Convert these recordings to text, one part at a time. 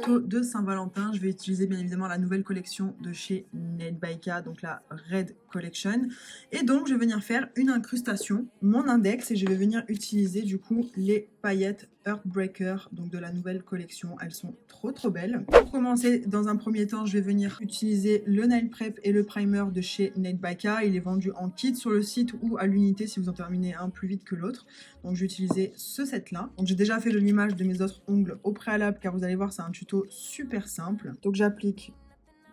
gâteau de Saint-Valentin, je vais utiliser bien évidemment la nouvelle collection de chez Nail by K, donc la Red Collection. Et donc je vais venir faire une incrustation, mon index, et je vais venir utiliser du coup les paillettes Heartbreaker, donc de la nouvelle collection. Elles sont trop belles. Pour commencer, dans un premier temps, je vais venir utiliser le Nail Prep et le primer de chez Nail by K. Il est vendu en kit sur le site ou à l'unité si vous en terminez un plus vite que l'autre. Donc je vais utiliser ce set là. Donc j'ai déjà fait le limage de mes autres ongles au préalable car vous allez voir c'est un tuto super simple. Donc j'applique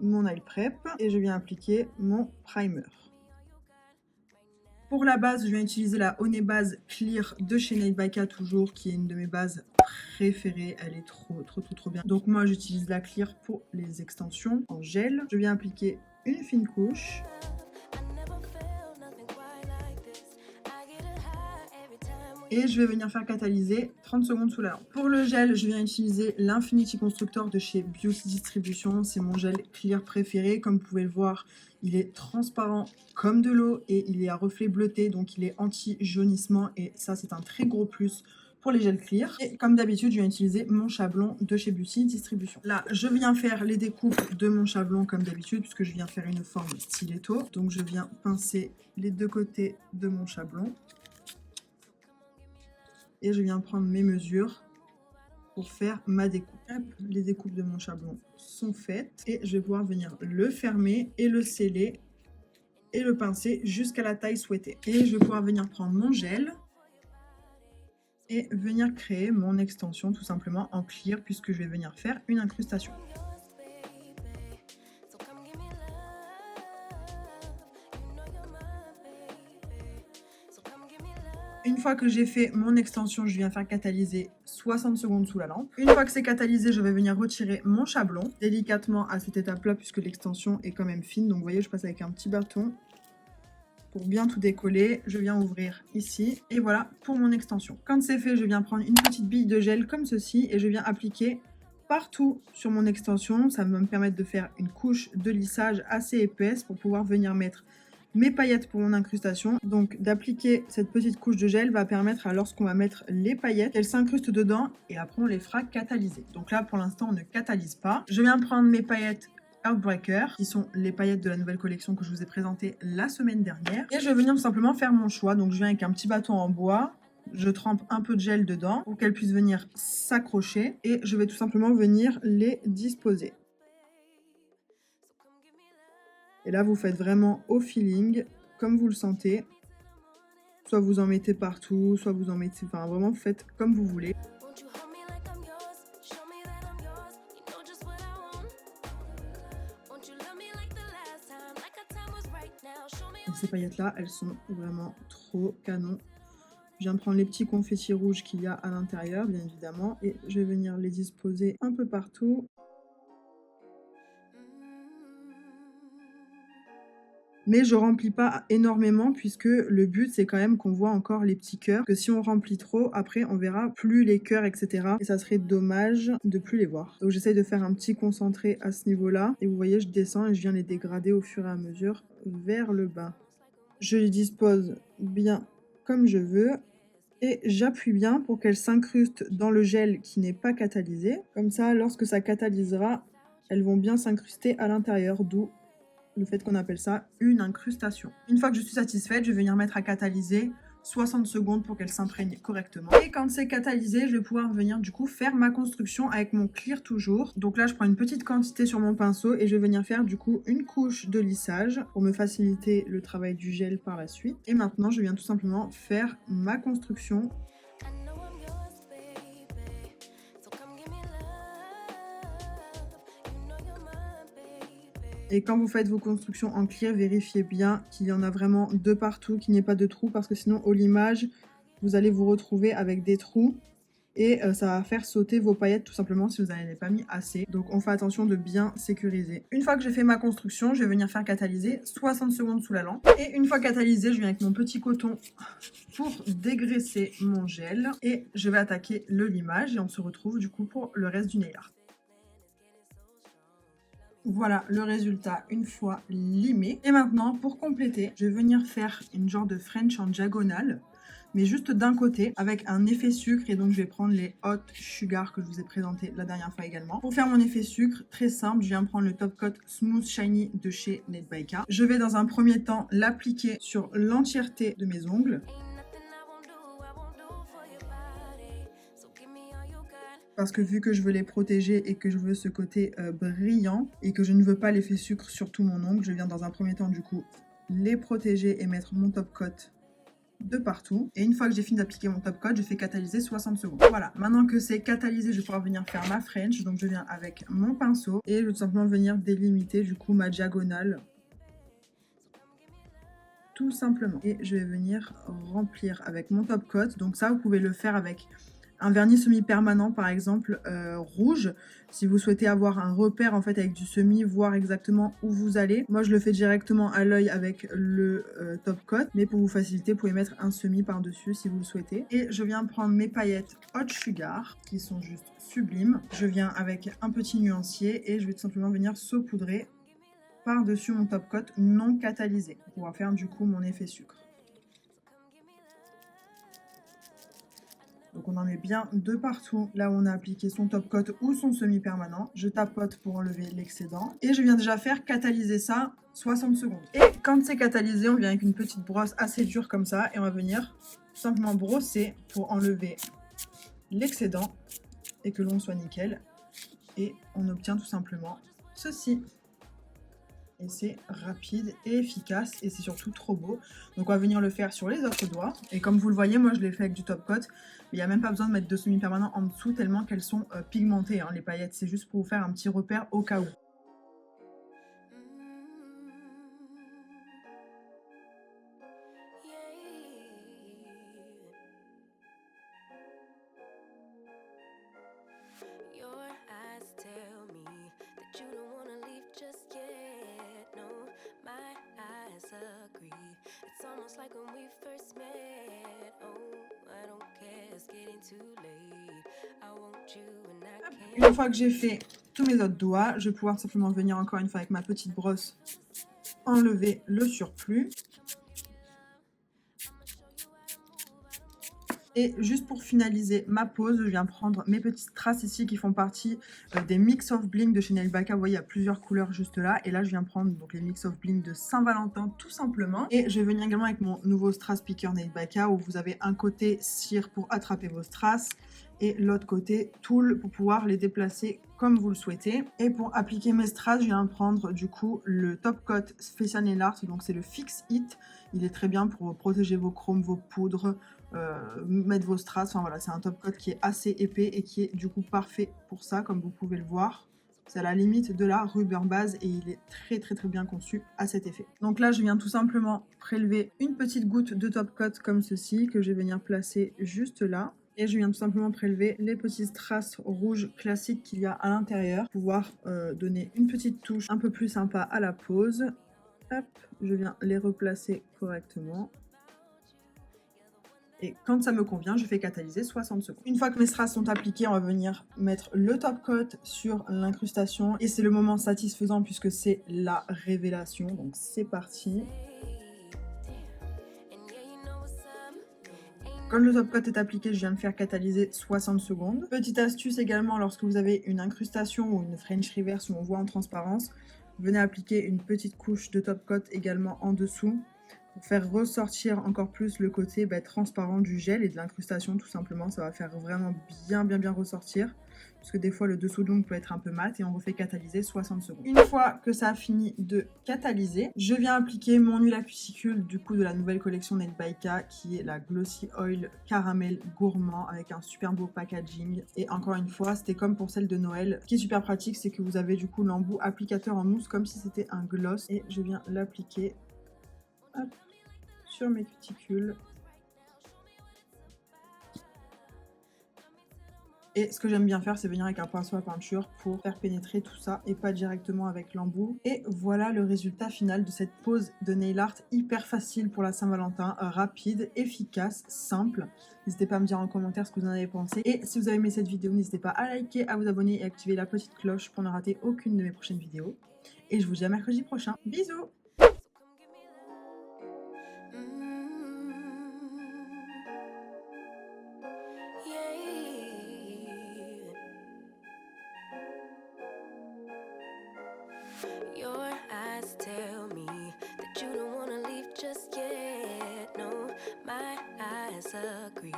mon Nail Prep et je viens appliquer mon primer. Pour la base, je viens utiliser la Honey Base Clear de chez Nail by K toujours, qui est une de mes bases préférées. Elle est trop bien. Donc moi, j'utilise la Clear pour les extensions en gel. Je viens appliquer une fine couche. Et je vais venir faire catalyser 30 secondes sous la lampe. Pour le gel, je viens utiliser l'Infinity Constructor de chez Beauty Distribution. C'est mon gel clear préféré. Comme vous pouvez le voir, il est transparent comme de l'eau et il est à reflet bleuté. Donc il est anti-jaunissement et ça, c'est un très gros plus pour les gels clear. Et comme d'habitude, je viens utiliser mon chablon de chez Beauty Distribution. Là, je viens faire les découpes de mon chablon comme d'habitude puisque je viens faire une forme stiletto. Donc je viens pincer les deux côtés de mon chablon. Et je viens prendre mes mesures pour faire ma découpe. Hop, les découpes de mon chablon sont faites et je vais pouvoir venir le fermer et le sceller et le pincer jusqu'à la taille souhaitée. Et je vais pouvoir venir prendre mon gel et venir créer mon extension tout simplement en clear puisque je vais venir faire une incrustation. Une fois que j'ai fait mon extension, je viens faire catalyser 60 secondes sous la lampe. Une fois que c'est catalysé, je vais venir retirer mon chablon délicatement à cette étape-là puisque l'extension est quand même fine. Donc vous voyez, je passe avec un petit bâton pour bien tout décoller. Je viens ouvrir ici et voilà pour mon extension. Quand c'est fait, je viens prendre une petite bille de gel comme ceci et je viens appliquer partout sur mon extension. Ça va me permettre de faire une couche de lissage assez épaisse pour pouvoir venir mettre mes paillettes pour mon incrustation. Donc d'appliquer cette petite couche de gel va permettre à lorsqu'on va mettre les paillettes, elles s'incrustent dedans et après on les fera catalyser. Donc là pour l'instant on ne catalyse pas. Je viens prendre mes paillettes Heartbreaker, qui sont les paillettes de la nouvelle collection que je vous ai présentée la semaine dernière. Et je vais venir tout simplement faire mon choix. Donc je viens avec un petit bâton en bois. Je trempe un peu de gel dedans pour qu'elles puissent venir s'accrocher. Et je vais tout simplement venir les disposer. Et là, vous faites vraiment au feeling, comme vous le sentez. Soit vous en mettez partout, soit vous en mettez... Enfin, vraiment, faites comme vous voulez. Et ces paillettes-là, elles sont vraiment trop canon. Je viens prendre les petits confettis rouges qu'il y a à l'intérieur, bien évidemment. Et je vais venir les disposer un peu partout. Mais je remplis pas énormément puisque le but c'est quand même qu'on voit encore les petits cœurs. Que si on remplit trop, après on verra plus les cœurs, etc. Et ça serait dommage de plus les voir. Donc j'essaye de faire un petit concentré à ce niveau-là. Et vous voyez, je descends et je viens les dégrader au fur et à mesure vers le bas. Je les dispose bien comme je veux. Et j'appuie bien pour qu'elles s'incrustent dans le gel qui n'est pas catalysé. Comme ça, lorsque ça catalysera, elles vont bien s'incruster à l'intérieur, d'où le fait qu'on appelle ça une incrustation. Une fois que je suis satisfaite, je vais venir mettre à catalyser 60 secondes pour qu'elle s'imprègne correctement. Et quand c'est catalysé, je vais pouvoir venir du coup faire ma construction avec mon clear toujours. Donc là, je prends une petite quantité sur mon pinceau et je vais venir faire du coup une couche de lissage pour me faciliter le travail du gel par la suite. Et maintenant, je viens tout simplement faire ma construction. Et quand vous faites vos constructions en clear, vérifiez bien qu'il y en a vraiment de partout, qu'il n'y ait pas de trous, parce que sinon au limage, vous allez vous retrouver avec des trous et ça va faire sauter vos paillettes tout simplement si vous n'en avez pas mis assez. Donc on fait attention de bien sécuriser. Une fois que j'ai fait ma construction, je vais venir faire catalyser 60 secondes sous la lampe. Et une fois catalysé, je viens avec mon petit coton pour dégraisser mon gel et je vais attaquer le limage et on se retrouve du coup pour le reste du nail art. Voilà le résultat une fois limé. Et maintenant, pour compléter, je vais venir faire une genre de French en diagonale. mais juste d'un côté avec un effet sucre. Et donc je vais prendre les Hot Sugar que je vous ai présenté la dernière fois également. Pour faire mon effet sucre, très simple, je viens prendre le Top Coat Smooth Shiny de chez Net by Ka. Je vais dans un premier temps l'appliquer sur l'entièreté de mes ongles. Parce que vu que je veux les protéger et que je veux ce côté brillant et que je ne veux pas l'effet sucre sur tout mon ongle, je viens dans un premier temps du coup les protéger et mettre mon top coat de partout. Et une fois que j'ai fini d'appliquer mon top coat, je fais catalyser 60 secondes. Voilà, maintenant que c'est catalysé, je vais pouvoir venir faire ma French. Donc je viens avec mon pinceau et je vais tout simplement venir délimiter du coup ma diagonale. Tout simplement. Et je vais venir remplir avec mon top coat. Donc ça, vous pouvez le faire avec un vernis semi-permanent par exemple rouge, si vous souhaitez avoir un repère en fait avec du semi, voir exactement où vous allez. Moi je le fais directement à l'œil avec le top coat, mais pour vous faciliter, vous pouvez mettre un semi par dessus si vous le souhaitez. Et je viens prendre mes paillettes Hot Sugar qui sont juste sublimes. Je viens avec un petit nuancier et je vais tout simplement venir saupoudrer par dessus mon top coat non catalysé pour pouvoir faire du coup mon effet sucre. Donc on en met bien de partout, là où on a appliqué son top coat ou son semi-permanent. Je tapote pour enlever l'excédent. Et je viens déjà faire catalyser ça 60 secondes. Et quand c'est catalysé, on vient avec une petite brosse assez dure comme ça. Et on va venir tout simplement brosser pour enlever l'excédent et que l'on soit nickel. Et on obtient tout simplement ceci. Et c'est rapide et efficace et c'est surtout trop beau. Donc on va venir le faire sur les autres doigts. Et comme vous le voyez, moi je l'ai fait avec du top coat. Il n'y a même pas besoin de mettre de semi-permanent en dessous tellement qu'elles sont pigmentées, hein, les paillettes. C'est juste pour vous faire un petit repère au cas où. Une fois que j'ai fait tous mes autres doigts, je vais pouvoir simplement venir encore une fois avec ma petite brosse enlever le surplus. Et juste pour finaliser ma pose, je viens prendre mes petites strass ici qui font partie des Mix of Bling de chez Nail by Ka. Vous voyez, il y a plusieurs couleurs juste là. Et là, je viens prendre donc, les Mix of Bling de Saint-Valentin tout simplement. Et je vais venir également avec mon nouveau strass picker Nail by Ka où vous avez un côté cire pour attraper vos strass et l'autre côté tool pour pouvoir les déplacer comme vous le souhaitez. Et pour appliquer mes strass, je viens prendre du coup le Top Coat Special Nail Art. Donc c'est le Fix It. Il est très bien pour protéger vos chromes, vos poudres, mettre vos strass. Enfin voilà, c'est un top coat qui est assez épais et qui est du coup parfait pour ça, comme vous pouvez le voir. C'est à la limite de la rubber base et il est très bien conçu à cet effet. Donc là, je viens tout simplement prélever une petite goutte de top coat comme ceci que je vais venir placer juste là. Et je viens tout simplement prélever les petits strass rouges classiques qu'il y a à l'intérieur pour pouvoir donner une petite touche un peu plus sympa à la pose. Hop, je viens les replacer correctement. Et quand ça me convient, je fais catalyser 60 secondes. Une fois que mes strass sont appliqués, on va venir mettre le top coat sur l'incrustation. Et c'est le moment satisfaisant puisque c'est la révélation. Donc c'est parti. Quand le top coat est appliqué, je viens de faire catalyser 60 secondes. Petite astuce également, lorsque vous avez une incrustation ou une French reverse où on voit en transparence, venez appliquer une petite couche de top coat également en dessous pour faire ressortir encore plus le côté transparent du gel et de l'incrustation tout simplement. Ça va faire vraiment bien ressortir parce que des fois le dessous de l'ongle peut être un peu mat et on refait catalyser 60 secondes. Une fois que ça a fini de catalyser, je viens appliquer mon huile à cuticule du coup de la nouvelle collection Nail by Ka qui est la Glossy Oil Caramel Gourmand avec un super beau packaging. Et encore une fois, c'était comme pour celle de Noël. Ce qui est super pratique, c'est que vous avez du coup l'embout applicateur en mousse comme si c'était un gloss et je viens l'appliquer sur mes cuticules. Et ce que j'aime bien faire, c'est venir avec un pinceau à peinture pour faire pénétrer tout ça et pas directement avec l'embout. Et voilà le résultat final de cette pose de nail art hyper facile pour la Saint-Valentin, rapide, efficace, simple. N'hésitez pas à me dire en commentaire ce que vous en avez pensé. Et si vous avez aimé cette vidéo, n'hésitez pas à liker, à vous abonner et à activer la petite cloche pour ne rater aucune de mes prochaines vidéos. Et je vous dis à mercredi prochain. Bisous! Your eyes tell me that you don't wanna leave just yet. No, my eyes agree.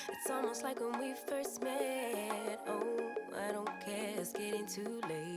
It's almost like when we first met. Oh, I don't care, it's getting too late.